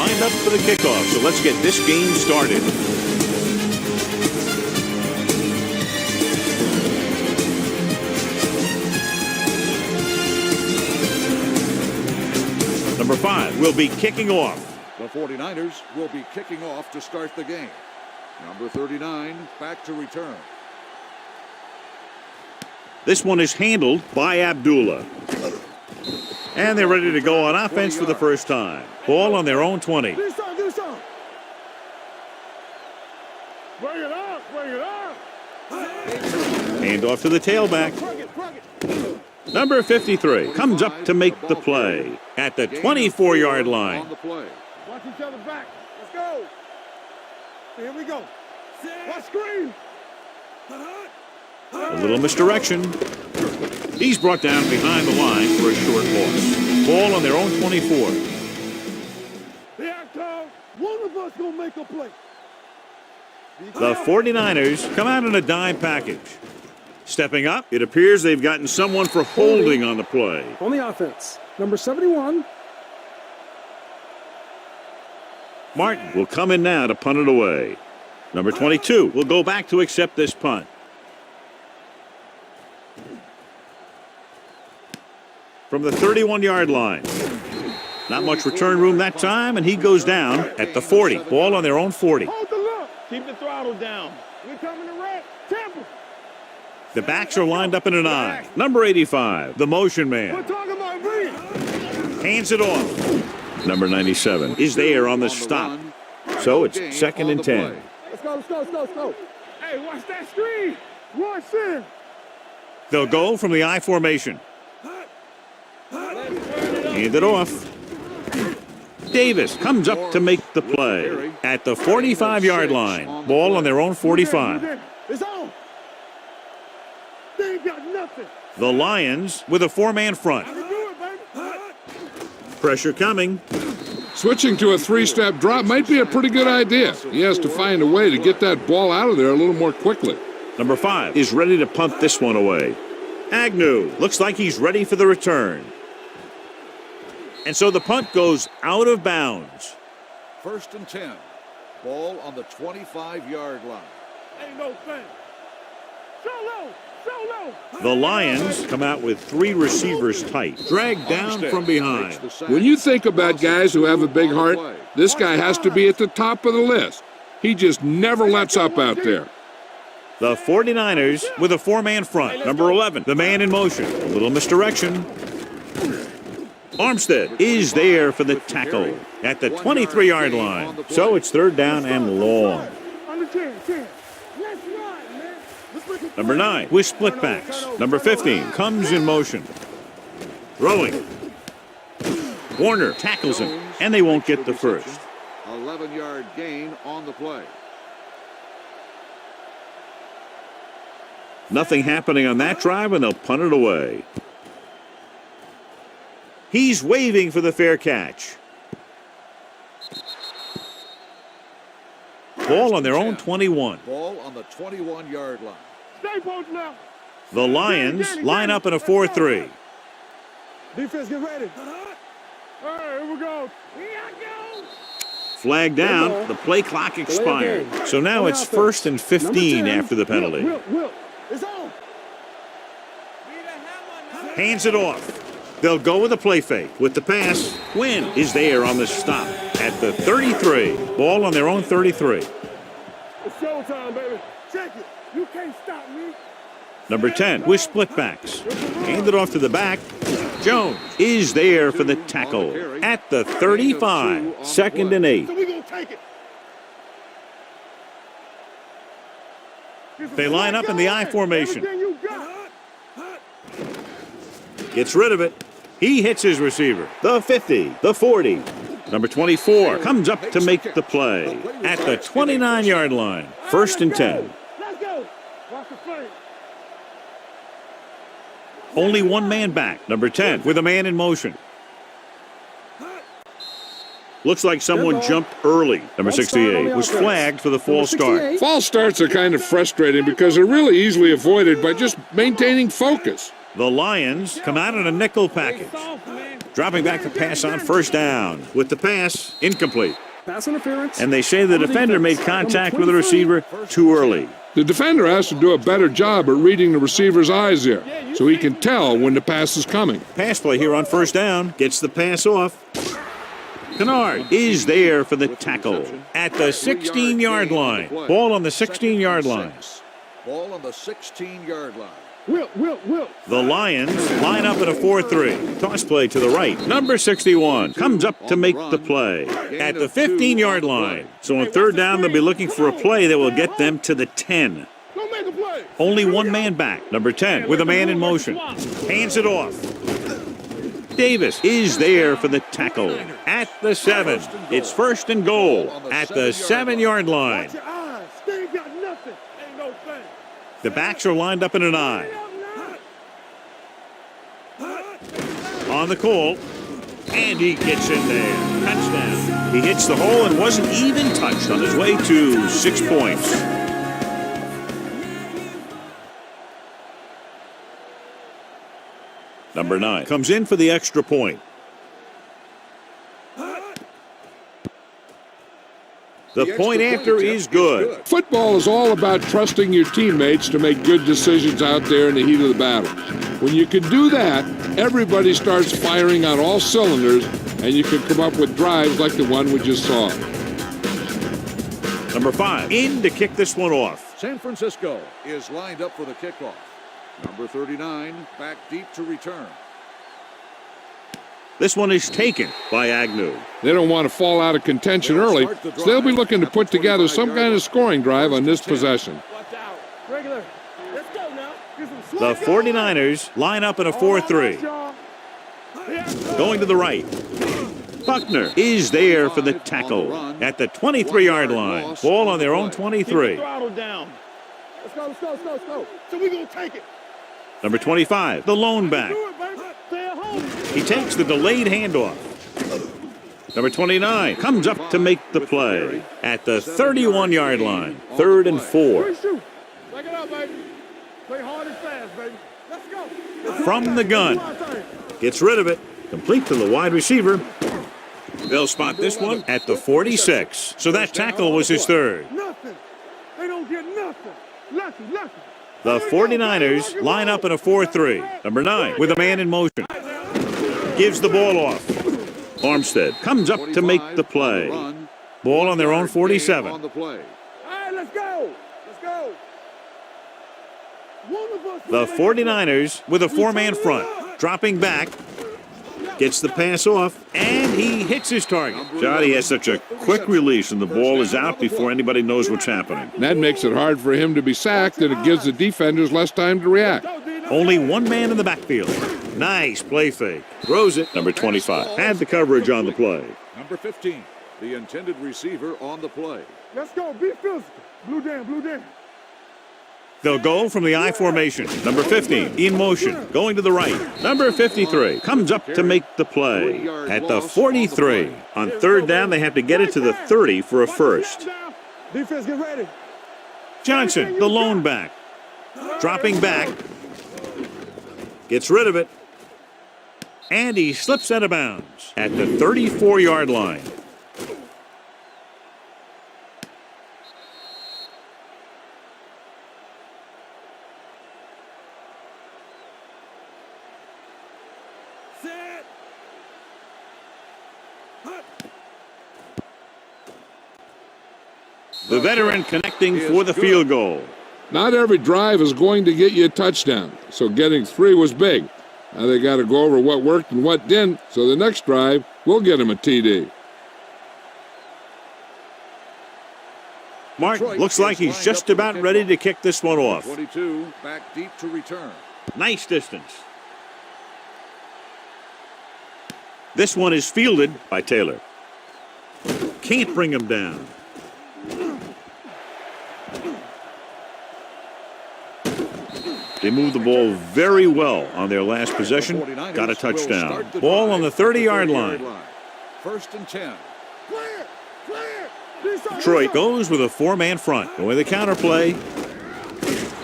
lined up for the kickoff, so let's get this game started. Number 5 will be kicking off. The 49ers will be kicking off to start the game. Number 39 back to return. This one is handled by Abdullah. And they're ready to go on offense for the first time. Ball on their own 20. Do something. Bring it up. Hand off to the tailback. Number 53 comes up to make the play at the 24-yard line. Watch each other back. Let's go. Here we go. Watch screen. A little misdirection. He's brought down behind the line for a short loss. Ball on their own 24. One of us gonna make a play. The 49ers come out in a dime package. Stepping up, it appears they've gotten someone for holding on the play. On the offense, number 71. Martin will come in now to punt it away. Number 22 will go back to accept this punt. From the 31-yard line. Not much return room that time, and he goes down at the 40. Ball on their own 40. Hold the look. Keep the throttle down. We're coming to red. Temple. The backs are lined up in an I. Number 85, the motion man. We're talking about me. Hands it off. Number 97 is there on the stop. So it's 2nd and 10. Let's go. Hey, watch that screen. Watch it. They'll go from the I formation. Hand it off. Davis comes up to make the play at the 45-yard line. Ball on their own 45. It's on. They ain't got nothing. The Lions with a 4-man front. Pressure coming. Switching to a 3-step drop might be a pretty good idea. He has to find a way to get that ball out of there a little more quickly. Number 5 is ready to punt this one away. Agnew looks like he's ready for the return. And so the punt goes out of bounds. 1st and 10. Ball on the 25-yard line. Ain't no thing. Solo. The Lions come out with 3 receivers tight, dragged down from behind. When you think about guys who have a big heart, this guy has to be at the top of the list. He just never lets up out there. The 49ers with a 4-man front. Number 11, the man in motion. A little misdirection. Armstead is there for the tackle at the 23-yard line. So it's 3rd down and long. Number 9 with split backs. Number 15 comes in motion. Throwing. Warner tackles him, and they won't get the first. 11-yard gain on the play. Nothing happening on that drive, and they'll punt it away. He's waving for the fair catch. Ball on their own 21. Ball on the 21-yard line. The Lions line up in a 4-3. Defense, get ready. All right, here we go. Flag down. The play clock expired. So now it's 1st and 15 after the penalty. It's on. Hands it off. They'll go with a play fake. With the pass, Quinn is there on the stop at the 33. Ball on their own 33. It's showtime, baby. Check it. You can't stop me. Number 10 with split backs. Hand it off to the back. Jones is there for the tackle at the 35. 2nd and 8. So we gonna take it. They line up in the I formation. Everything you got. Gets rid of it. He hits his receiver. The 50, the 40. Number 24 comes up to make the play at the 29-yard line. 1st and 10. Let's go. Watch the play. Only 1 man back. Number 10 with a man in motion. Looks like someone jumped early. Number 68 was flagged for the false start. False starts are kind of frustrating because they're really easily avoided by just maintaining focus. The Lions come out in a nickel package. Dropping back the pass on first down. With the pass, incomplete. Pass interference. And they say the defender made contact with the receiver too early. The defender has to do a better job at reading the receiver's eyes here, so he can tell when the pass is coming. Pass play here on first down. Gets the pass off. Kennard is there for the tackle at the 16-yard line. Ball on the 16-yard line. Ball on the 16-yard line. Will. The Lions line up at a 4-3. Toss play to the right. Number 61 comes up to make the play at the 15-yard line. So on third down, they'll be looking for a play that will get them to the 10. Don't make a play. Only one man back. Number 10 with a man in motion. Hands it off. Davis is there for the tackle at the 7. It's first and goal at the 7-yard line. Watch your eyes. They ain't got nothing. Ain't no thing. The backs are lined up in an eye. On the call, and he gets in there. Touchdown. He hits the hole and wasn't even touched on his way to 6 points. Number 9 comes in for the extra point. The point after is good. Football is all about trusting your teammates to make good decisions out there in the heat of the battle. When you can do that, everybody starts firing on all cylinders, and you can come up with drives like the one we just saw. Number 5 in to kick this one off. San Francisco is lined up for the kickoff. Number 39 back deep to return. This one is taken by Agnew. They don't want to fall out of contention early, so they'll be looking to put together some kind of scoring drive on this possession. Watch out. Regular. Let's go now. The 49ers line up in a 4-3. Going to the right. Buckner is there for the tackle at the 23-yard line. Ball on their own 23. Throttle down. Let's go. So we're going to take it. Number 25, the lone back. Do it, baby. Stay at home. He takes the delayed handoff. Number 29 comes up to make the play at the 31-yard line. 3rd and 4. Take it out, baby. Play hard and fast, baby. Let's go. From the gun. Gets rid of it. Complete to the wide receiver. They'll spot this one at the 46. So that tackle was his 3rd. Nothing. They don't get nothing. Lucky. The 49ers line up in a 4-3. Number 9 with a man in motion. Gives the ball off. Armstead comes up to make the play. Ball on their own 47. All right, let's go. The 49ers with a 4-man front. Dropping back. Gets the pass off, and he hits his target. Johnny has such a quick release, and the ball is out before anybody knows what's happening. That makes it hard for him to be sacked, and it gives the defenders less time to react. Only one man in the backfield. Nice play fake. Throws it. Number 25 had the coverage on the play. Number 15, the intended receiver on the play. Let's go. Be physical. Blue down. They'll go from the I formation. Number 15 in motion, going to the right. Number 53 comes up to make the play at the 43. On 3rd down, they have to get it to the 30 for a first. Defense, get ready. Johnson, the lone back. Dropping back. Gets rid of it. And he slips out of bounds at the 34-yard line. The veteran connecting for the field goal. Not every drive is going to get you a touchdown, so getting 3 was big. Now they got to go over what worked and what didn't, so the next drive will get him a TD. Martin looks like he's just about ready to kick this one off. 22 back deep to return. Nice distance. This one is fielded by Taylor. Can't bring him down. They moved the ball very well on their last possession. Got a touchdown. Ball on the 30-yard line. 1st and 10. Detroit goes with a 4-man front. With a counter play.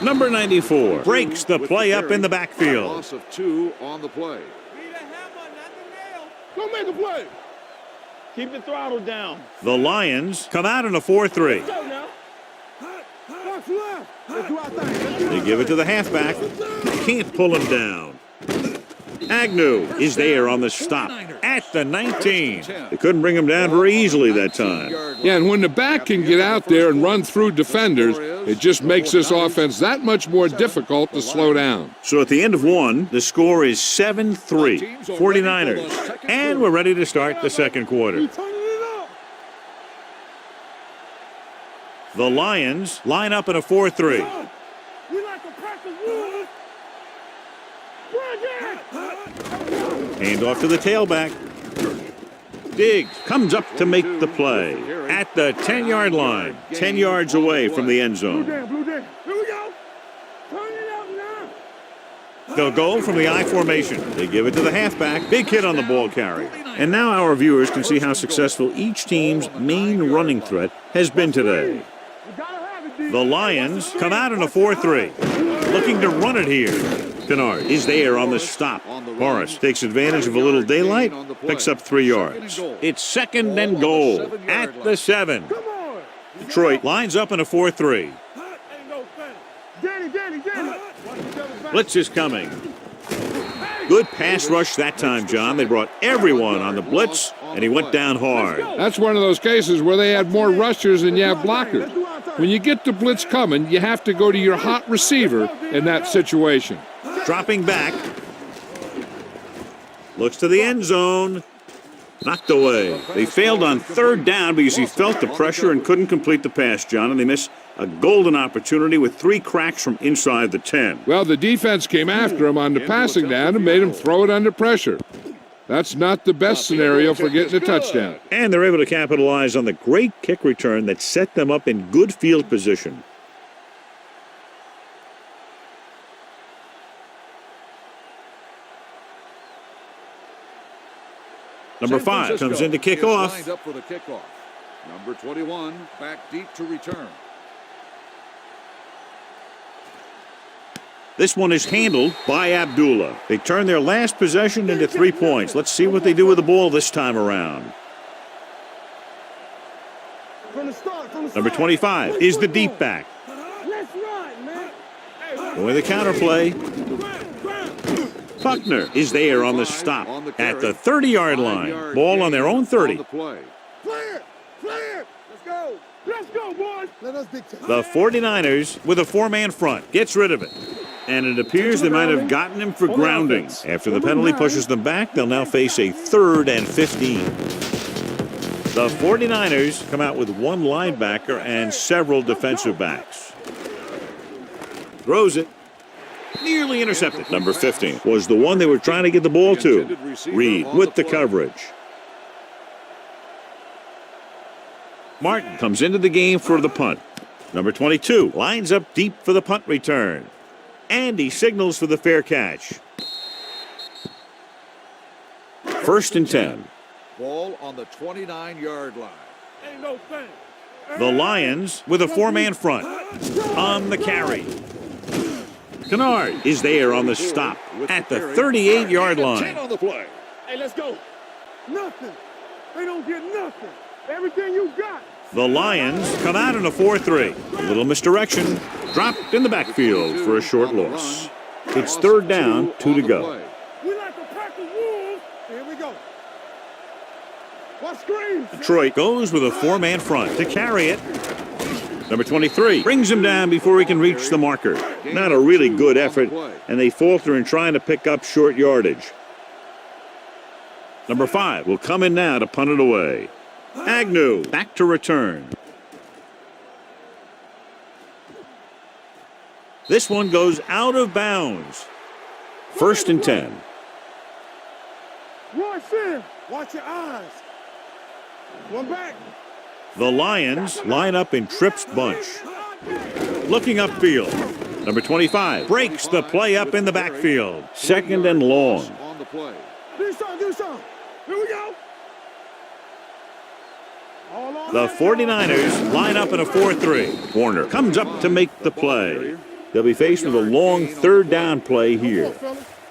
Number 94 breaks the play up in the backfield. Loss of 2 on the play. Go make a play. Keep the throttle down. The Lions come out in a 4-3. Go now. Box left. Let's do our thing. They give it to the halfback. Can't pull him down. Agnew is there on the stop at the 19. They couldn't bring him down very easily that time. Yeah, and when the back can get out there and run through defenders, it just makes this offense that much more difficult to slow down. So at the end of one, the score is 7-3, 49ers. And we're ready to start the second quarter. The Lions line up in a 4-3. We like to practice wood. Hand off to the tailback. Diggs comes up to make the play at the 10-yard line, 10 yards away from the end zone. Blue jam. Here we go. Turn it up now. They'll go from the I formation. They give it to the halfback. Big hit on the ball carrier. And now our viewers can see how successful each team's main running threat has been today. The Lions come out in a 4-3, looking to run it here. Kennard is there on the stop. Morris takes advantage of a little daylight, picks up 3 yards. It's second and goal at the 7. Detroit lines up in a 4-3. Blitz is coming. Good pass rush that time, John. They brought everyone on the blitz, and he went down hard. That's one of those cases where they had more rushers than you have blockers. When you get the blitz coming, you have to go to your hot receiver in that situation. Dropping back. Looks to the end zone. Knocked away. They failed on third down because he felt the pressure and couldn't complete the pass, John, and they missed a golden opportunity with 3 cracks from inside the 10. Well, the defense came after him on the passing down and made him throw it under pressure. That's not the best scenario for getting a touchdown. And they're able to capitalize on the great kick return that set them up in good field position. Number 5 comes in to kick off. Lined up for the kickoff. Number 21 back deep to return. This one is handled by Abdullah. They turn their last possession into 3 points. Let's see what they do with the ball this time around. Number 25 is the deep back. Going the counter play. Buckner is there on the stop at the 30-yard line. Ball on their own 30. Clear. Let's go. Let's go, boys. Let us dictate. The 49ers with a 4-man front gets rid of it. And it appears they might have gotten him for grounding. After the penalty pushes them back, they'll now face a 3rd and 15. The 49ers come out with 1 linebacker and several defensive backs. Throws it. Nearly intercepted. Number 15 was the one they were trying to get the ball to. Reed with the coverage. Martin comes into the game for the punt. Number 22 lines up deep for the punt return. And he signals for the fair catch. 1st and 10. Ball on the 29-yard line. Ain't no thing. The Lions with a 4-man front on the carry. Kennard is there on the stop at the 38-yard line. On the play. Hey, let's go. Nothing. They don't get nothing. Everything you got. The Lions come out in a 4-3. A little misdirection. Dropped in the backfield for a short loss. It's 3rd down, 2 to go. We like to practice wolves. Here we go. What screams? Detroit goes with a 4-man front to carry it. Number 23 brings him down before he can reach the marker. Not a really good effort, and they falter in trying to pick up short yardage. Number 5 will come in now to punt it away. Agnew back to return. This one goes out of bounds. 1st and 10. Royce in. Watch your eyes. One back. The Lions line up in Tripp's bunch. Looking upfield. Number 25 breaks the play up in the backfield. 2nd and long. On the play. Do something. Here we go. The 49ers line up in a 4-3. Warner comes up to make the play. They'll be faced with a long 3rd down play here.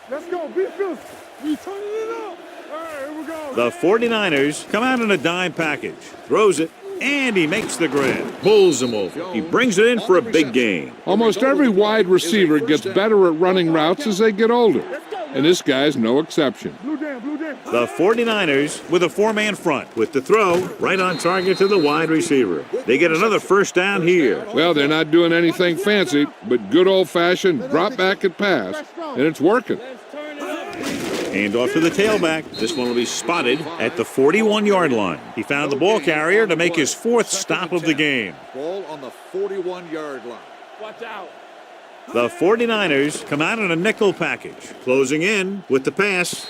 Let's go. Be filthy. We turning it up. All right, here we go. The 49ers come out in a dime package. Throws it, and he makes the grab. Pulls him over. He brings it in for a big gain. Almost every wide receiver gets better at running routes as they get older, and this guy's no exception. The 49ers with a four-man front with the throw right on target to the wide receiver. They get another first down here. Well, they're not doing anything fancy, but good old-fashioned drop back and pass, and it's working. Hand off to the tailback. This one will be spotted at the 41-yard line. He found the ball carrier to make his fourth stop of the game. Ball on the 41-yard line. Watch out. The 49ers come out in a nickel package. Closing in with the pass.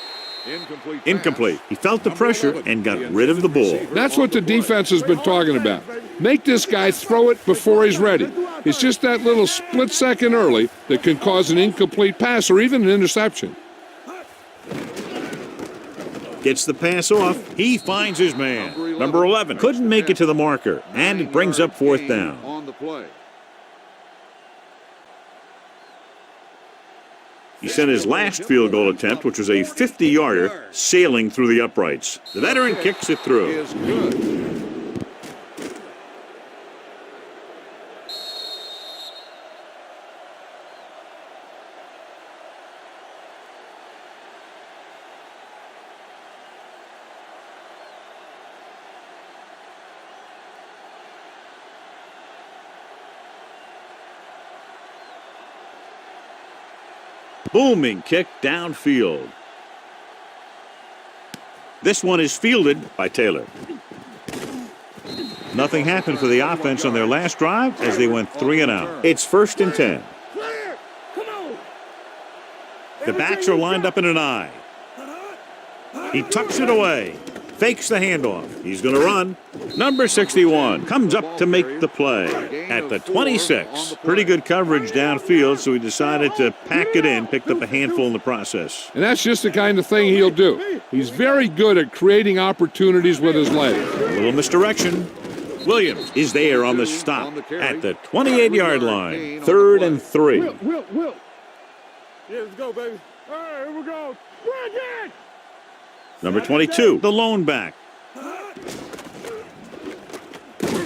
Incomplete. He felt the pressure and got rid of the ball. That's what the defense has been talking about. Make this guy throw it before he's ready. It's just that little split second early that can cause an incomplete pass or even an interception. Gets the pass off. He finds his man. Number 11 couldn't make it to the marker, and it brings up fourth down. On the play. He sent his last field goal attempt, which was a 50-yarder, sailing through the uprights. The veteran kicks it through. Is good. Booming kick downfield. This one is fielded by Taylor. Nothing happened for the offense on their last drive as they went 3 and out. It's 1st and 10. The backs are lined up in an I. He tucks it away. Fakes the handoff. He's going to run. Number 61 comes up to make the play at the 26. Pretty good coverage downfield, so he decided to pack it in, picked up a handful in the process. And that's just the kind of thing he'll do. He's very good at creating opportunities with his legs. A little misdirection. Williams is there on the stop at the 28-yard line. 3rd and 3. Will. Yeah, let's go, baby. All right, here we go. Bring it! Number 22, the lone back.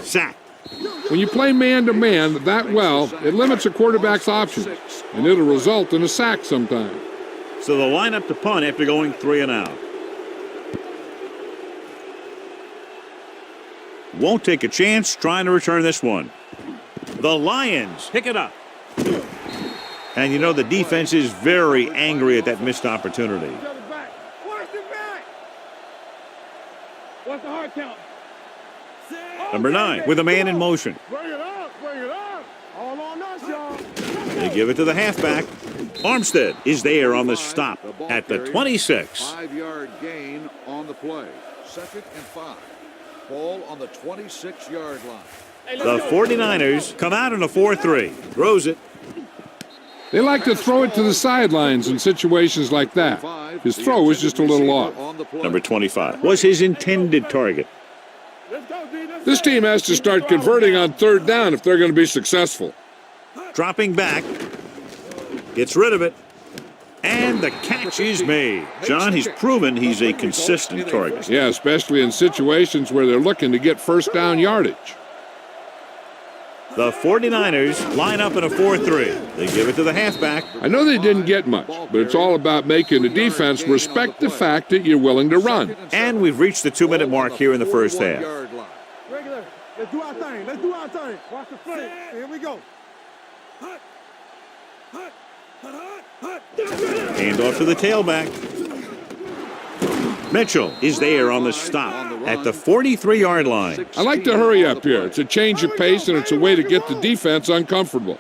Sack. When you play man-to-man that well, it limits a quarterback's options, and it'll result in a sack sometime. So they'll line up to punt after going 3 and out. Won't take a chance trying to return this one. The Lions pick it up. And you know the defense is very angry at that missed opportunity. What's the hard count? Number 9 with a man in motion. Bring it up. All on us, y'all. They give it to the halfback. Armstead is there on the stop at the 26. 5-yard gain on the play. 2nd and 5. Ball on the 26-yard line. The 49ers come out in a 4-3. Throws it. They like to throw it to the sidelines in situations like that. His throw was just a little off. Number 25 was his intended target. This team has to start converting on 3rd down if they're going to be successful. Dropping back. Gets rid of it. And the catch is made. John, he's proven he's a consistent target. Yeah, especially in situations where they're looking to get first down yardage. The 49ers line up in a 4-3. They give it to the halfback. I know they didn't get much, but it's all about making the defense respect the fact that you're willing to run. And we've reached the 2-minute mark here in the first half. Regular. Let's do our thing. Watch the front. Here we go. Hand off to the tailback. Mitchell is there on the stop at the 43-yard line. I like to hurry up here. It's a change of pace, and it's a way to get the defense uncomfortable.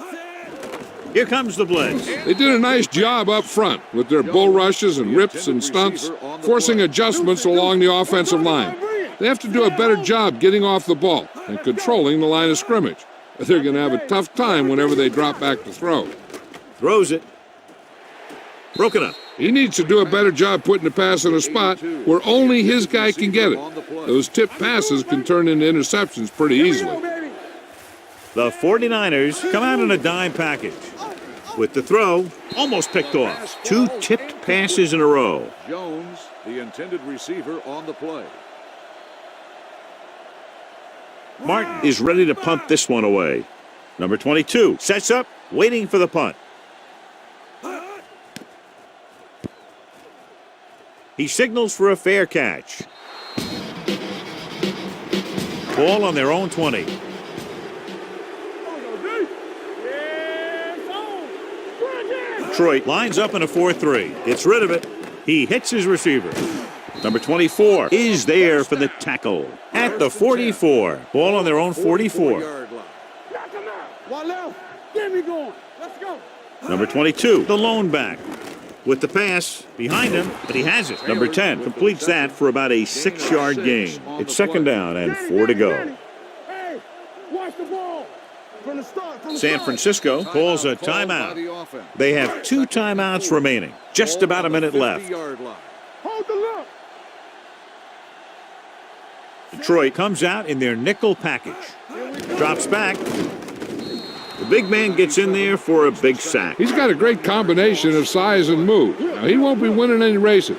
Here comes the blitz. They did a nice job up front with their bull rushes and rips and stunts, forcing adjustments along the offensive line. They have to do a better job getting off the ball and controlling the line of scrimmage. They're going to have a tough time whenever they drop back to throw. Throws it. Broken up. He needs to do a better job putting the pass in a spot where only his guy can get it. Those tip passes can turn into interceptions pretty easily. The 49ers come out in a dime package. with the throw. Almost picked off. 2 tipped passes in a row. Jones, the intended receiver, on the play. Martin is ready to punt this one away. Number 22 sets up, waiting for the punt. He signals for a fair catch. Ball on their own 20. Detroit lines up in a 4-3. Gets rid of it. He hits his receiver. Number 24 is there for the tackle at the 44. Ball on their own 44. One left. Get me going. Let's go. Number 22, the lone back. With the pass behind him, but he has it. Number 10 completes that for about a 6-yard gain. It's second down and 4 to go. Hey, watch the ball. From the start. San Francisco calls a timeout. They have 2 timeouts remaining. Just about a minute left. Hold the look. Detroit comes out in their nickel package. Drops back. The big man gets in there for a big sack. He's got a great combination of size and move. Now, he won't be winning any races,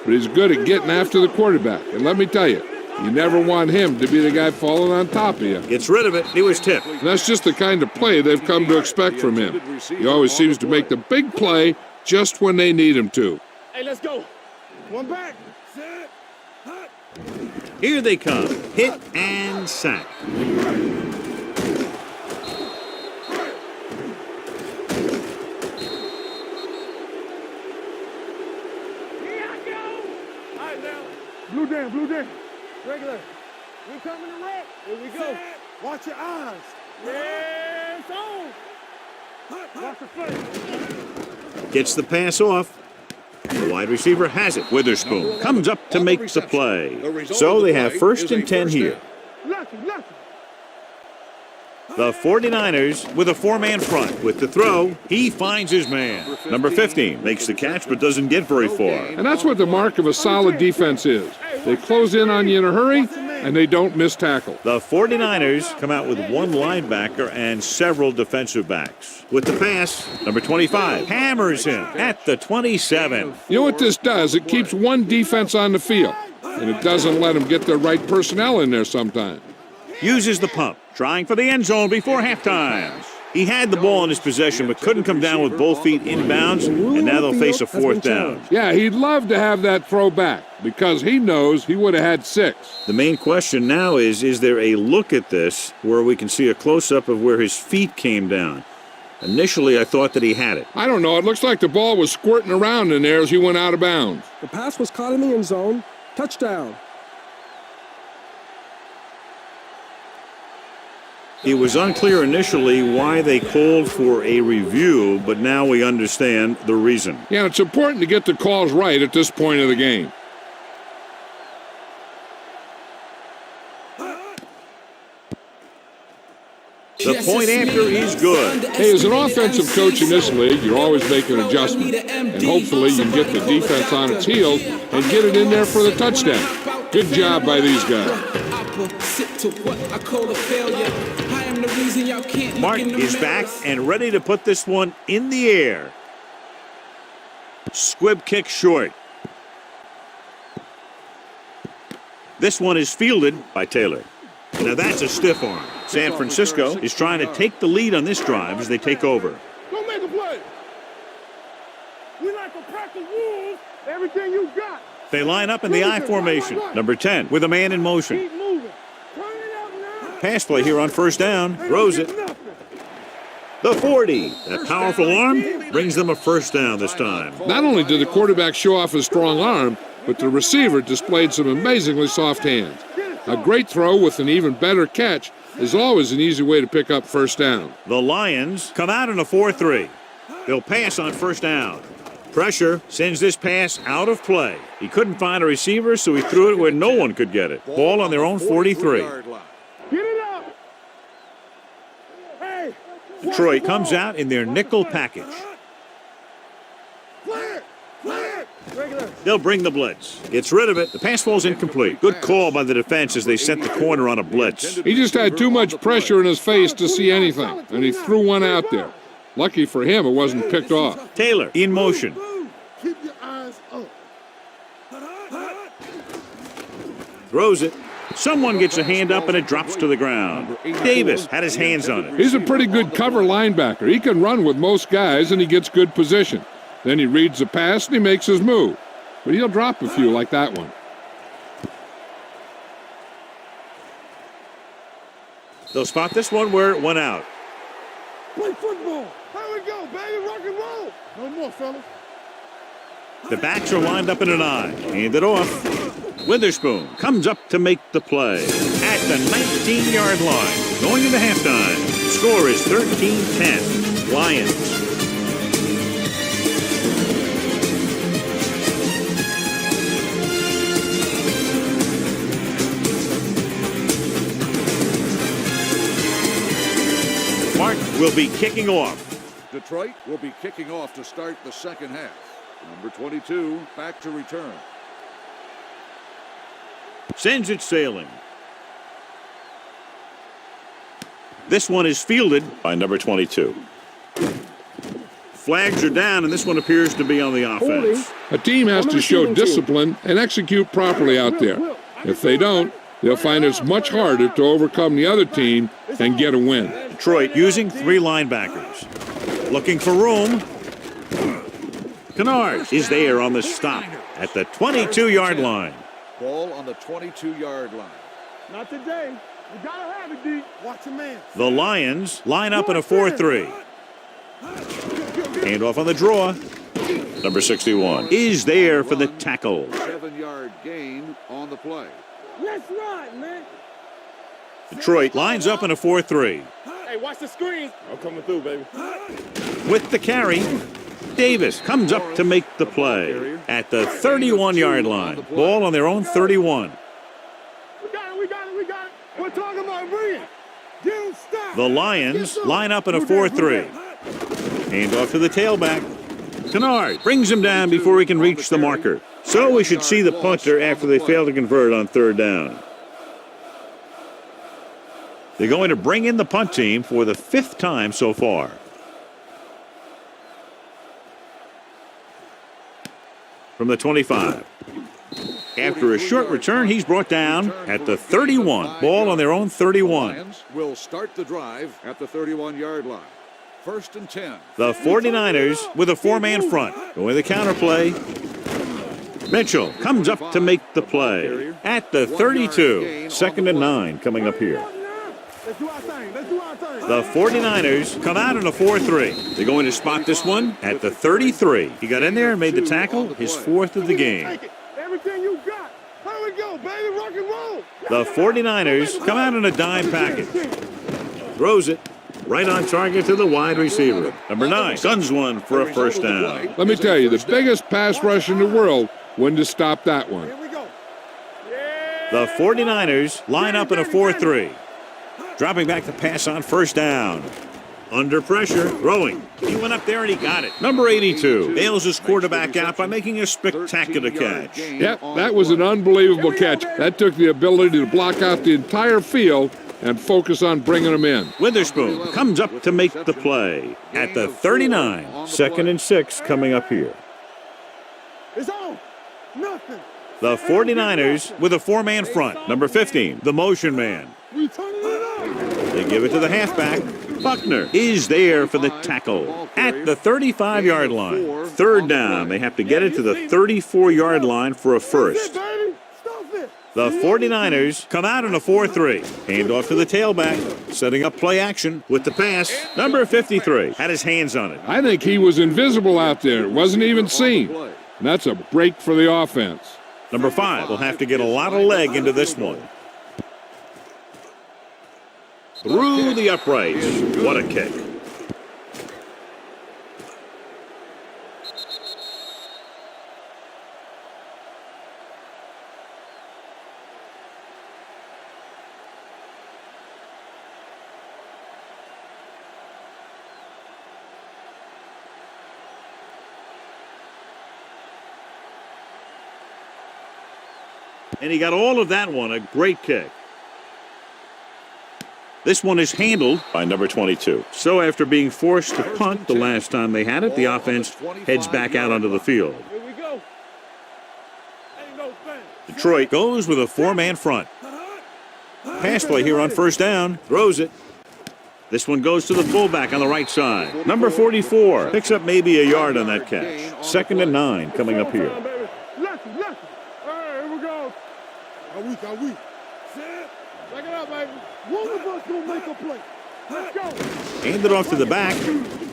but he's good at getting after the quarterback. And let me tell you, you never want him to be the guy falling on top of you. Gets rid of it. He was tipped. And that's just the kind of play they've come to expect from him. He always seems to make the big play just when they need him to. Hey, let's go. One back. Set. Hut. Here they come. Hit and sack. Blue down, blue down. Regular. We coming to wreck. Here we go. Watch your eyes. Yes, on. Watch the face. Gets the pass off. The wide receiver has it. Witherspoon comes up to make the play. So they have first and 10 here. Lucky. The 49ers with a 4-man front. With the throw, he finds his man. Number 15 makes the catch but doesn't get very far. And that's what the mark of a solid defense is. They close in on you in a hurry, and they don't miss tackle. The 49ers come out with 1 linebacker and several defensive backs. With the pass, number 25 hammers him at the 27. You know what this does? It keeps one defense on the field, and it doesn't let them get the right personnel in there sometimes. Uses the pump, trying for the end zone before halftime. He had the ball in his possession but couldn't come down with both feet inbounds, and now they'll face a 4th down. Yeah, he'd love to have that throw back because he knows he would have had 6. The main question now is there a look at this where we can see a close-up of where his feet came down? Initially, I thought that he had it. I don't know. It looks like the ball was squirting around in there as he went out of bounds. The pass was caught in the end zone. Touchdown. It was unclear initially why they called for a review, but now we understand the reason. Yeah, it's important to get the calls right at this point of the game. The point after is good. Hey, as an offensive coach in this league, you're always making adjustments. And hopefully you can get the defense on its heels and get it in there for the touchdown. Good job by these guys. Martin is back and ready to put this one in the air. Squib kick short. This one is fielded by Taylor. Now that's a stiff arm. San Francisco is trying to take the lead on this drive as they take over. Go make a play. We like to practice rules. Everything you got. They line up in the I formation. Number 10 with a man in motion. Keep moving. Turn it up now. Pass play here on first down. Throws it. The 40. That powerful arm brings them a first down this time. Not only did the quarterback show off his strong arm, but the receiver displayed some amazingly soft hands. A great throw with an even better catch is always an easy way to pick up first down. The Lions come out in a 4-3. They'll pass on first down. Pressure sends this pass out of play. He couldn't find a receiver, so he threw it where no one could get it. Ball on their own 43. Get it up. Hey. Detroit comes out in their nickel package. They'll bring the blitz. Gets rid of it. The pass falls incomplete. Good call by the defense as they sent the corner on a blitz. He just had too much pressure in his face to see anything, and he threw one out there. Lucky for him, it wasn't picked off. Taylor in motion. Keep your eyes up. Throws it. Someone gets a hand up and it drops to the ground. Davis had his hands on it. He's a pretty good cover linebacker. He can run with most guys, and he gets good position. Then he reads the pass, and he makes his move. But he'll drop a few like that one. They'll spot this one where it went out. Play football. Here we go, baby. Rock and roll. No more, fellas. The backs are lined up in an I. Hand it off. Witherspoon comes up to make the play at the 19-yard line. Going into halftime. Score is 13-10. Lions. Mark will be kicking off. Detroit will be kicking off to start the second half. Number 22 back to return. Sends it sailing. This one is fielded by number 22. Flags are down, and this one appears to be on the offense. A team has to show discipline and execute properly out there. If they don't, they'll find it's much harder to overcome the other team and get a win. Detroit using 3 linebackers. Looking for room. Kennard is there on the stop at the 22-yard line. Ball on the 22-yard line. Not today. We gotta have it, D. Watch a man. The Lions line up in a 4-3. Hand off on the draw. Number 61 is there for the tackle. 7-yard gain on the play. Let's run, man. Detroit lines up in a 4-3. Hey, watch the screen. I'm coming through, baby. With the carry, Davis comes up to make the play at the 31-yard line. Ball on their own 31. We got it. We're talking about bringing. Get him stopped. The Lions line up in a 4-3. Hand off to the tailback. Kennard brings him down before he can reach the marker. So we should see the punter after they fail to convert on 3rd down. They're going to bring in the punt team for the 5th time so far. From the 25. After a short return, he's brought down at the 31. Ball on their own 31. Lions will start the drive at the 31-yard line. 1st and 10. The 49ers with a 4-man front. Going the counterplay. Mitchell comes up to make the play at the 32. 2nd and 9 coming up here. Let's do our thing. The 49ers come out in a 4-3. They're going to spot this one at the 33. He got in there and made the tackle, his 4th of the game. Everything you got. Here we go, baby. Rock and roll. The 49ers come out in a dime package. Throws it right on target to the wide receiver. Number 9 guns one for a 1st down. Let me tell you, the biggest pass rush in the world wouldn't have stopped that one. Here we go. The 49ers line up in a 4-3. Dropping back to pass on 1st down. Under pressure, throwing. He went up there and he got it. Number 82 bails his quarterback out by making a spectacular catch. Yep, that was an unbelievable catch. That took the ability to block out the entire field and focus on bringing them in. Witherspoon comes up to make the play at the 39. 2nd and 6 coming up here. It's on. Nothing. The 49ers with a 4-man front. Number 15, the motion man. We turning it up. They give it to the halfback. Buckner is there for the tackle at the 35-yard line. 3rd down. They have to get it to the 34-yard line for a 1st. The 49ers come out in a 4-3. Hand off to the tailback, setting up play action with the pass. Number 53 had his hands on it. I think he was invisible out there. It wasn't even seen. And that's a break for the offense. Number 5 will have to get a lot of leg into this one. Through the uprights. What a kick. And he got all of that one. A great kick. This one is handled by number 22. So after being forced to punt the last time they had it, the offense heads back out onto the field. Here we go. Ain't no thing. Detroit goes with a four-man front. Pass play here on first down. Throws it. This one goes to the fullback on the right side. Number 44 picks up maybe a yard on that catch. 2nd and 9 coming up here. Listen. All right, here we go. Are we? Set. Check it out, baby. One of us gonna make a play. Let's go. Hand it off to the back.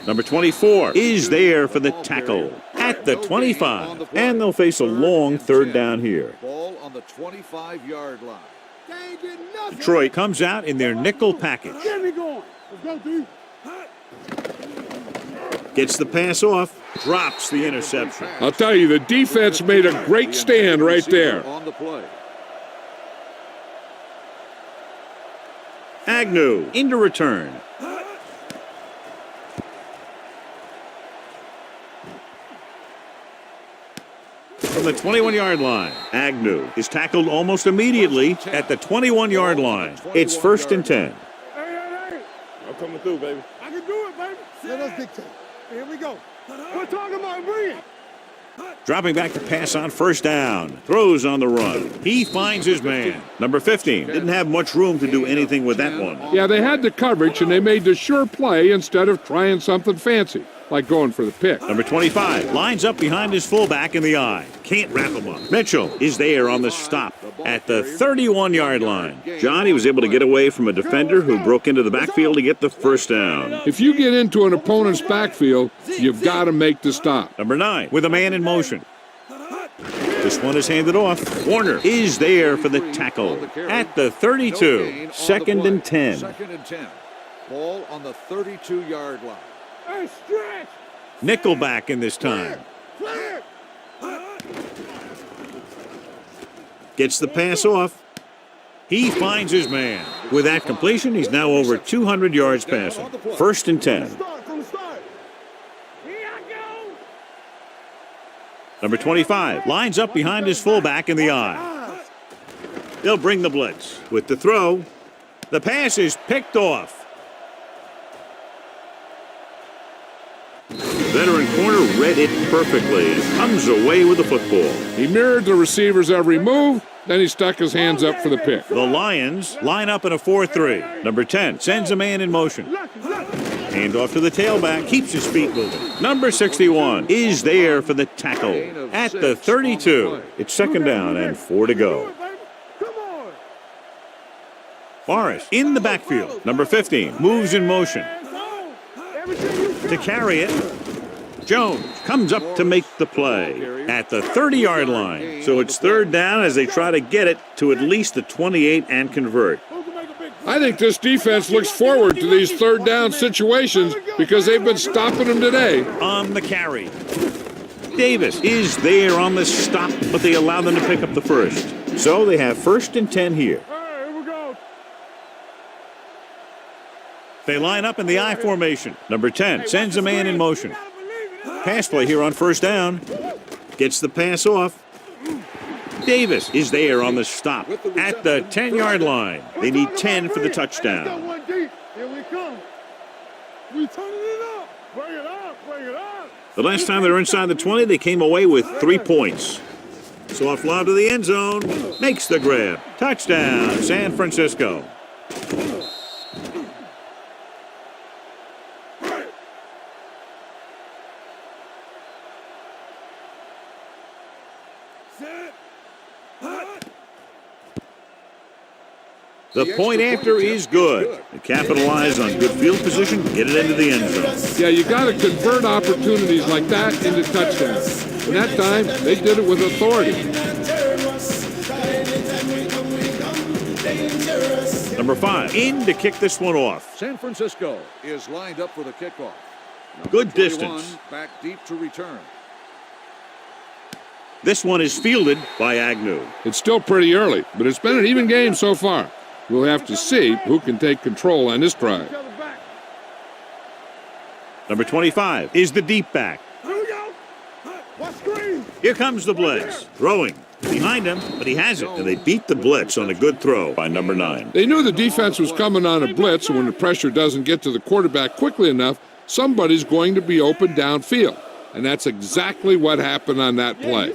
Number 24 is there for the tackle at the 25. And they'll face a long third down here. Ball on the 25-yard line. They ain't getting nothing. Detroit comes out in their nickel package. Get me going. Let's go, D. Gets the pass off. Drops the interception. I'll tell you, the defense made a great stand right there. On the play. Agnew into return. From the 21-yard line, Agnew is tackled almost immediately at the 21-yard line. It's 1st and 10. Hey. I'm coming through, baby. I can do it, baby. Let us dictate. Here we go. We're talking about bringing. Dropping back to pass on first down. Throws on the run. He finds his man. Number 15 didn't have much room to do anything with that one. Yeah, they had the coverage, and they made the sure play instead of trying something fancy, like going for the pick. Number 25 lines up behind his fullback in the eye. Can't wrap him up. Mitchell is there on the stop at the 31-yard line. Johnny was able to get away from a defender who broke into the backfield to get the first down. If you get into an opponent's backfield, you've got to make the stop. Number 9 with a man in motion. This one is handed off. Warner is there for the tackle at the 32. 2nd and 10. 2nd and 10. Ball on the 32-yard line. Hey, stretch. Nickelback in this time. Clear. Gets the pass off. He finds his man. With that completion, he's now over 200 yards passing. 1st and 10. Start from the start. Here I go. Number 25 lines up behind his fullback in the eye. They'll bring the blitz. With the throw, the pass is picked off. Veteran corner read it perfectly and comes away with the football. He mirrored the receiver's every move, then he stuck his hands up for the pick. The Lions line up in a 4-3. Number 10 sends a man in motion. Hand off to the tailback, keeps his feet moving. Number 61 is there for the tackle at the 32. It's 2nd down and 4 to go. Come on. Forrest in the backfield. Number 15 moves in motion. To carry it, Jones comes up to make the play at the 30-yard line. So it's 3rd down as they try to get it to at least the 28 and convert. I think this defense looks forward to these 3rd down situations because they've been stopping them today. On the carry, Davis is there on the stop, but they allow them to pick up the first. So they have 1st and 10 here. Here we go. They line up in the I formation. Number 10 sends a man in motion. Pass play here on first down. Gets the pass off. Davis is there on the stop at the 10-yard line. They need 10 for the touchdown. Here we come. We turning it up. Bring it up. The last time they were inside the 20, they came away with 3 points. Soft lob to the end zone. Makes the grab. Touchdown, San Francisco. The point after is good. They capitalize on good field position, get it into the end zone. Yeah, you got to convert opportunities like that into touchdowns. And that time, they did it with authority. Number 5 in to kick this one off. San Francisco is lined up for the kickoff. Good distance. Back deep to return. This one is fielded by Agnew. It's still pretty early, but it's been an even game so far. We'll have to see who can take control on this drive. Number 25 is the deep back. Here we go. Watch screen. Here comes the blitz. Throwing. Behind him, but he has it, and they beat the blitz on a good throw by number 9. They knew the defense was coming on a blitz, and when the pressure doesn't get to the quarterback quickly enough, somebody's going to be open downfield. And that's exactly what happened on that play.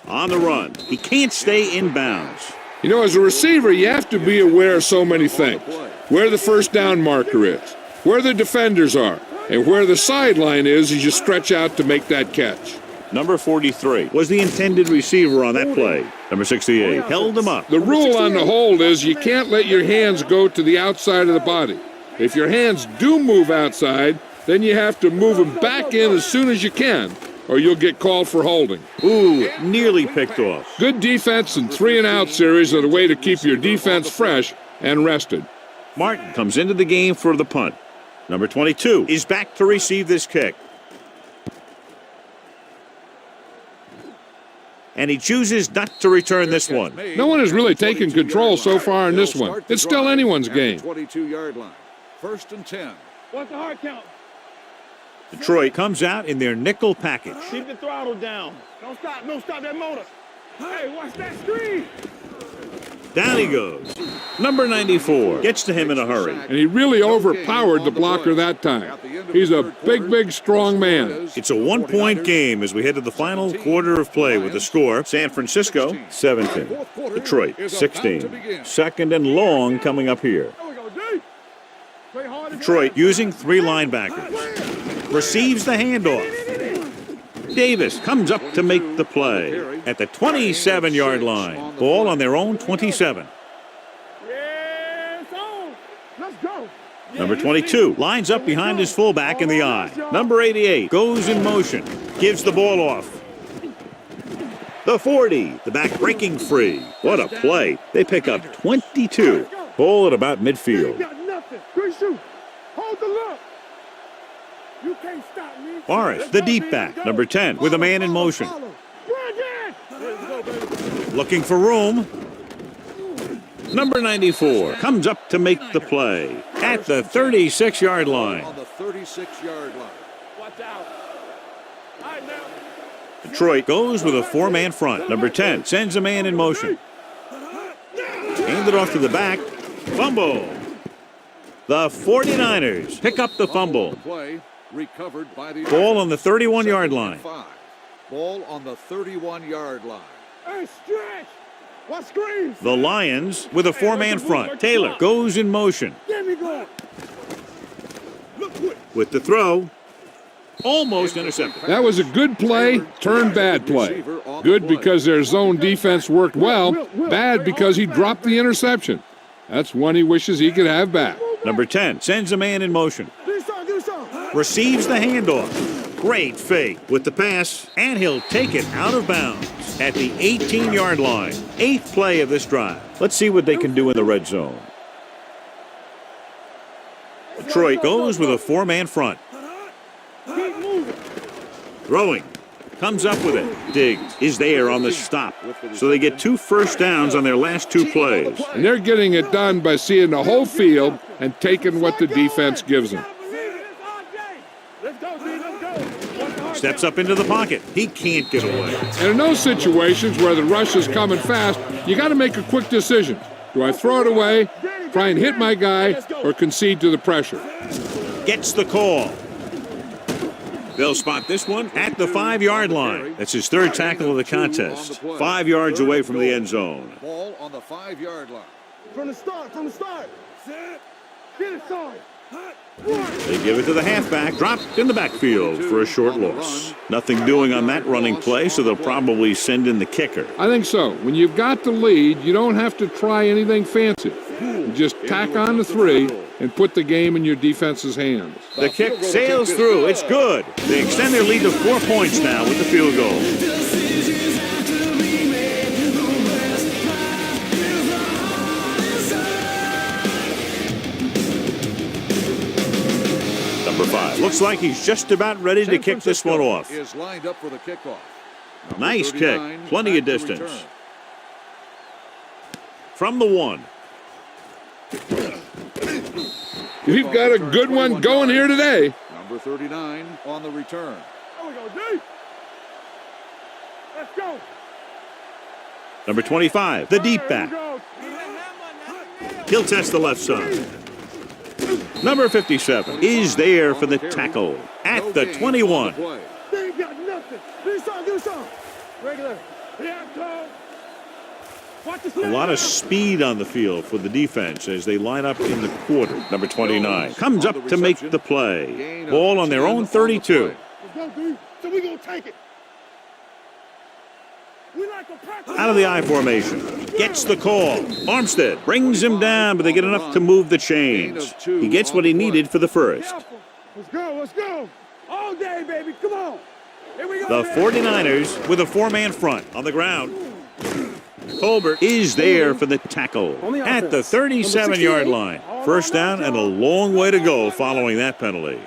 On the run. He can't stay in bounds. You know, as a receiver, you have to be aware of so many things. Where the first down marker is, where the defenders are, and where the sideline is as you stretch out to make that catch. Number 43 was the intended receiver on that play. Number 68 held him up. The rule on the hold is you can't let your hands go to the outside of the body. If your hands do move outside, then you have to move them back in as soon as you can, or you'll get called for holding. Ooh, nearly picked off. Good defense and 3-and-out series are the way to keep your defense fresh and rested. Martin comes into the game for the punt. Number 22 is back to receive this kick. And he chooses not to return this one. No one has really taken control so far in this one. It's still anyone's game. 22-yard line. 1st and 10. What's the hard count? Detroit comes out in their nickel package. Keep the throttle down. Don't stop that motor. Hey, watch that screen. Down he goes. Number 94 gets to him in a hurry. And he really overpowered the blocker that time. He's a big, strong man. It's a one-point game as we head to the final quarter of play with the score. San Francisco, 17. Detroit, 16. Second and long coming up here. Detroit using 3 linebackers. Receives the handoff. Davis comes up to make the play at the 27-yard line. Ball on their own 27. Let's go. Number 22 lines up behind his fullback in the eye. Number 88 goes in motion, gives the ball off. The 40, the back breaking free. What a play. They pick up 22. Ball at about midfield. Hold the look. You can't stop me. Morris, the deep back, number 10, with a man in motion. Looking for room. Number 94 comes up to make the play at the 36-yard line. On the 36-yard line. Watch out. All right, now. Detroit goes with a 4-man front. Number 10 sends a man in motion. Handed off to the back. Fumble. The 49ers pick up the fumble. Recovered by the Ball on the 31-yard line. Ball on the 31-yard line. Hey, stretch. What screens? The Lions with a 4-man front. Taylor goes in motion. Get me going. With the throw. Almost intercepted. That was a good play, turned bad play. Good because their zone defense worked well, bad because he dropped the interception. That's one he wishes he could have back. Number 10 sends a man in motion. Receives the handoff. Great fake with the pass, and he'll take it out of bounds at the 18-yard line. 8th play of this drive. Let's see what they can do in the red zone. Detroit goes with a 4-man front. Throwing. Comes up with it. Diggs is there on the stop. So they get 2 first downs on their last 2 plays. And they're getting it done by seeing the whole field and taking what the defense gives them. Steps up into the pocket. He can't get away. And in those situations where the rush is coming fast, you got to make a quick decision. Do I throw it away, try and hit my guy, or concede to the pressure? Gets the call. They'll spot this one at the 5-yard line. That's his 3rd tackle of the contest. 5 yards away from the end zone. Ball on the 5-yard line. From the start. Get it, son. They give it to the halfback, dropped in the backfield for a short loss. Nothing doing on that running play, so they'll probably send in the kicker. I think so. When you've got the lead, you don't have to try anything fancy. You just tack on the 3 and put the game in your defense's hands. The kick sails through. It's good. They extend their lead to 4 points now with the field goal. Number 5. Looks like he's just about ready to kick this one off. Is lined up for the kickoff. Nice kick. Plenty of distance. From the 1. We've got a good one going here today. Number 39 on the return. There we go, D. Let's go. Number 25, the deep back. He'll test the left side. Number 57 is there for the tackle at the 21. They ain't got nothing. Do something. Regular. Yeah, go. Watch the A snap. lot of speed on the field for the defense as they line up in the quarter. Number 29 comes up to make the play. Ball on their own 32. Let's go, D. So we gonna take it. We like a practice. Out of the I formation. Gets the call. Armstead brings him down, but they get enough to move the chains. He gets what he needed for the first. Let's go. Let's go. All day, baby. Come on. Here we go. The 49ers with a four-man front on the ground. Colbert is there for the tackle at the 37-yard line. First down and a long way to go following that penalty.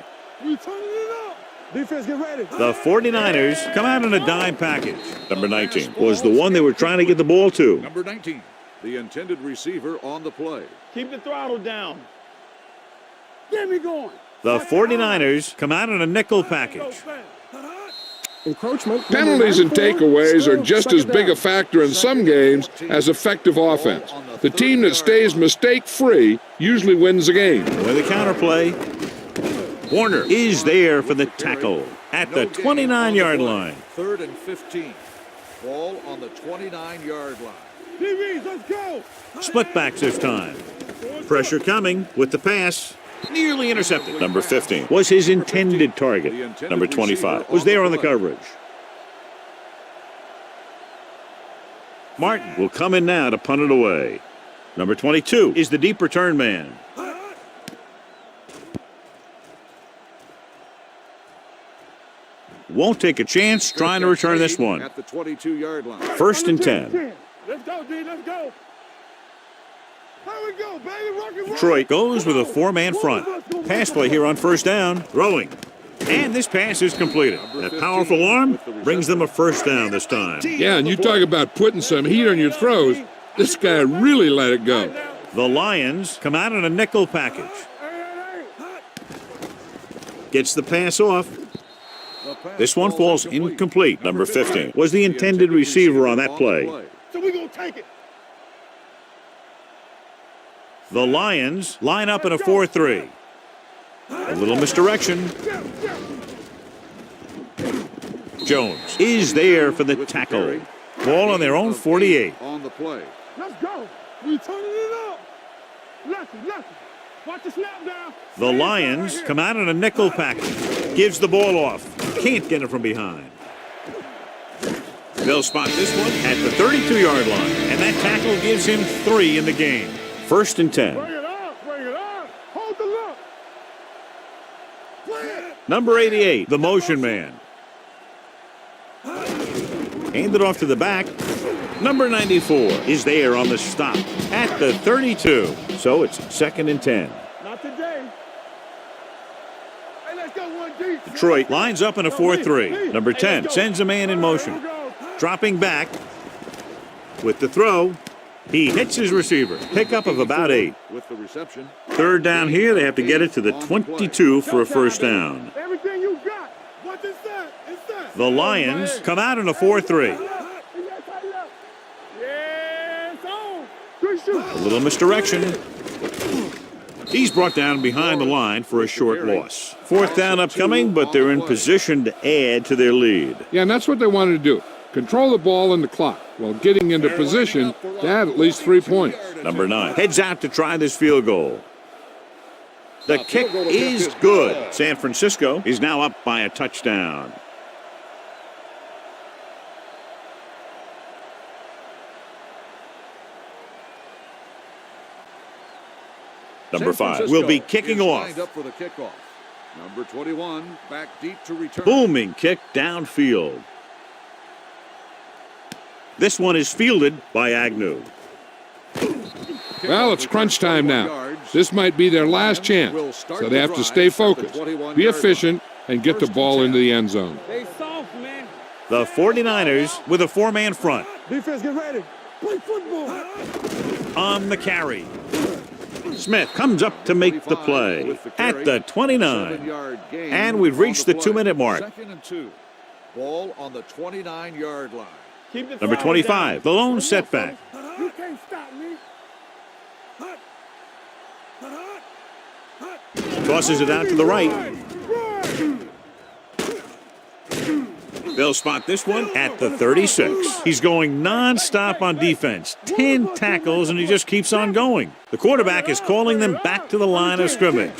We turning it up. Defense, get ready. The 49ers come out in a dime package. Number 19 was the one they were trying to get the ball to. Number 19, the intended receiver on the play. Keep the throttle down. Get me going. The 49ers come out in a nickel package. Encroachment. Penalties and takeaways are just as big a factor in some games as effective offense. The team that stays mistake-free usually wins the game. With the counterplay, Warner is there for the tackle at the 29-yard line. 3rd and 15. Ball on the 29-yard line. DBs, let's go. Split backs this time. Pressure coming with the pass. Nearly intercepted. Number 15 was his intended target. Number 25 was there on the coverage. Martin will come in now to punt it away. Number 22 is the deep return man. Won't take a chance trying to return this one. At the 22-yard line. 1st and 10. Let's go, D. Let's go. Here we go, baby. Rock and roll. Detroit goes with a four-man front. Pass play here on 1st down. Throwing. And this pass is completed. That powerful arm brings them a 1st down this time. Yeah, and you talk about putting some heat on your throws. This guy really let it go. The Lions come out in a nickel package. Gets the pass off. This one falls incomplete. Number 15 was the intended receiver on that play. So we're going to take it. The Lions line up in a 4-3. A little misdirection. Jones is there for the tackle. Ball on their own 48. On the play. Let's go. We turning it up. Lefty. Watch the snap down. The Lions come out in a nickel package. Gives the ball off. Can't get it from behind. They'll spot this one at the 32-yard line. And that tackle gives him 3 in the game. 1st and 10. Bring it up. Hold the look. Play it. Number 88, the motion man. Hand it off to the back. Number 94 is there on the stop at the 32. So it's 2nd and 10. Not today. Hey, let's go 1D. Detroit lines up in a 4-3. Number 10 sends a man in motion. Dropping back with the throw. He hits his receiver. Pickup of about 8. With the reception. 3rd down here. They have to get it to the 22 for a 1st down. Everything you got. What is that? It's that. The Lions come out in a 4-3. A little misdirection. He's brought down behind the line for a short loss. 4th down upcoming, but they're in position to add to their lead. Yeah, and that's what they wanted to do. Control the ball and the clock while getting into position to add at least 3 points. Number 9 heads out to try this field goal. The kick is good. San Francisco is now up by a touchdown. Number 5 will be kicking off. Lined up for the kickoff. Number 21 back deep to return. Booming kick downfield. This one is fielded by Agnew. Well, it's crunch time now. This might be their last chance, so they have to stay focused, be efficient, and get the ball into the end zone. They soft, man. The 49ers with a 4-man front. Defense, get ready. Play football. On the carry. Smith comes up to make the play at the 29. 7-yard gain And we've reached the on play. 2-minute mark. 2nd and 2. Ball on the 29-yard line. Keep the Number throttle 25, the lone setback. down. You can't stop me. Tosses it out to the right. They'll spot this one at the 36. He's going non-stop on defense. 10 tackles, and he just keeps on going. The quarterback is calling them back to the line of scrimmage.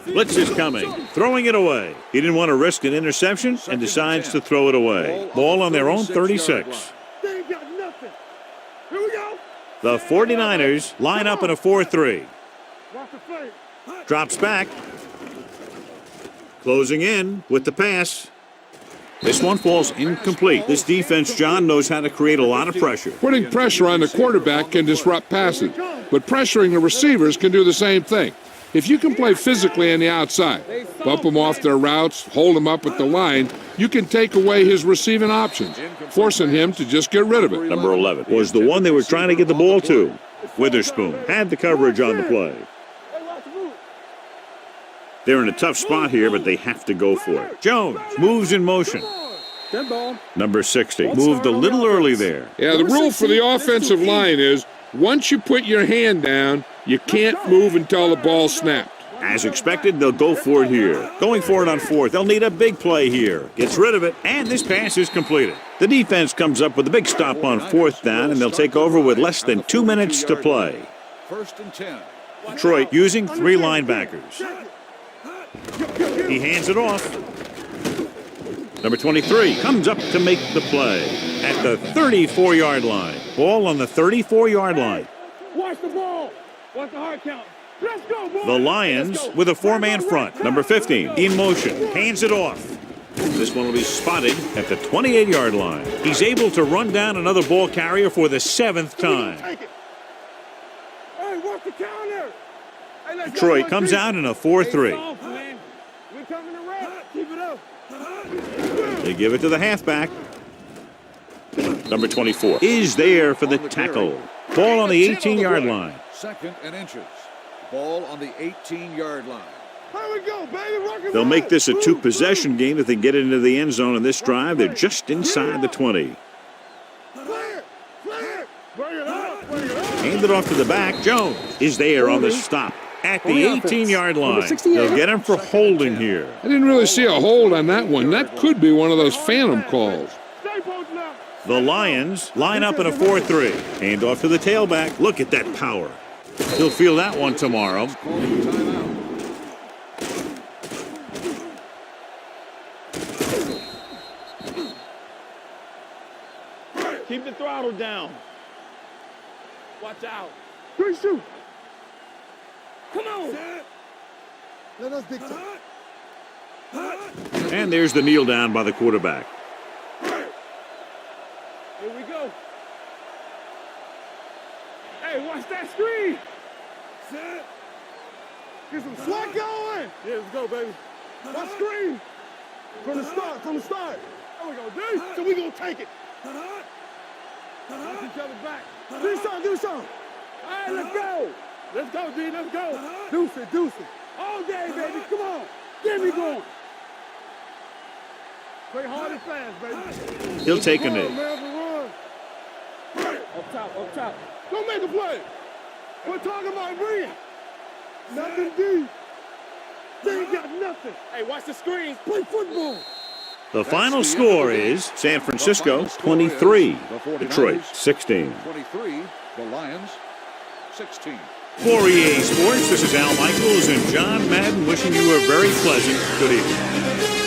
Blitz is coming, throwing it away. He didn't want to risk an interception and decides to throw it away. Ball on their own 36. They ain't got nothing. Here we go. The 49ers line up in a 4-3. Watch the play. Drops back. Closing in with the pass. This one falls incomplete. This defense, John, knows how to create a lot of pressure. Putting pressure on the quarterback can disrupt passes, but pressuring the receivers can do the same thing. If you can play physically on the outside, bump them off their routes, hold them up at the line, you can take away his receiving options, forcing him to just get rid of it. Number 11 was the one they were trying to get the ball to. Witherspoon had the coverage on the play. They're in a tough spot here, but they have to go for it. Jones moves in motion. Dead ball. Number 60 moved a little early there. Yeah, the rule for the offensive line is once you put your hand down, you can't move until the ball snapped. As expected, they'll go for it here. Going for it on 4th. They'll need a big play here. Gets rid of it, and this pass is completed. The defense comes up with a big stop on 4th down, and they'll take over with less than 2 minutes to play. 1st and 10. Detroit using 3 linebackers. He hands it off. Number 23 comes up to make the play at the 34-yard line. Ball on the 34-yard line. Watch the ball. Watch the hard count. Let's go, boys. The Lions with a 4-man front. Number 15 in motion. Hands it off. This one will be spotted at the 28-yard line. He's able to run down another ball carrier for the 7th time. Take it. Hey, watch the counter. Hey, let's Detroit go, comes out in a 4-3. Off, man. We coming to wrap. Keep it up. They give it to the halfback. Number 24 is there for the tackle. Ball on the 18-yard line. 2nd and inches. Ball on the 18-yard line. Here we go, baby. Rock and They'll roll. make this a 2-possession game if they get into the end zone in this drive. They're just inside the 20. Clear. Clear. Bring it up. Bring it up. Hand it off to the back. Jones is there on the stop at the 18-yard line. They'll get him for holding here. I didn't really see a hold on that one. That could be one of those phantom calls. Stay posted up. The Lions line up in a 4-3. Hand off to the tailback. Look at that power. He'll feel that one tomorrow. Calling timeout. Keep the throttle down. Watch out. 3 shoot. Come on. Let us dictate. And there's the kneel down by the quarterback. Here we go. Hey, watch that screen. Set. Get some slack going. Yeah, let's go, baby. Watch screen. From the start, from the start. There we go, dude. So we gonna take it. Watch each other back. Do something, do something. All right, let's go. Let's go, D, let's go. Deuce it, deuce it. All day, baby, come on. Get me going. Play hard and fast, baby. He'll take a knee. Man, up top, up top. Don't make a play. We're talking about bringing. Nothing deep. They ain't got nothing. Hey, watch the screens. Play football. The final score is San Francisco 23, Detroit 16. 23, the Lions 16. For EA Sports, this is Al Michaels and John Madden wishing you a very pleasant good evening.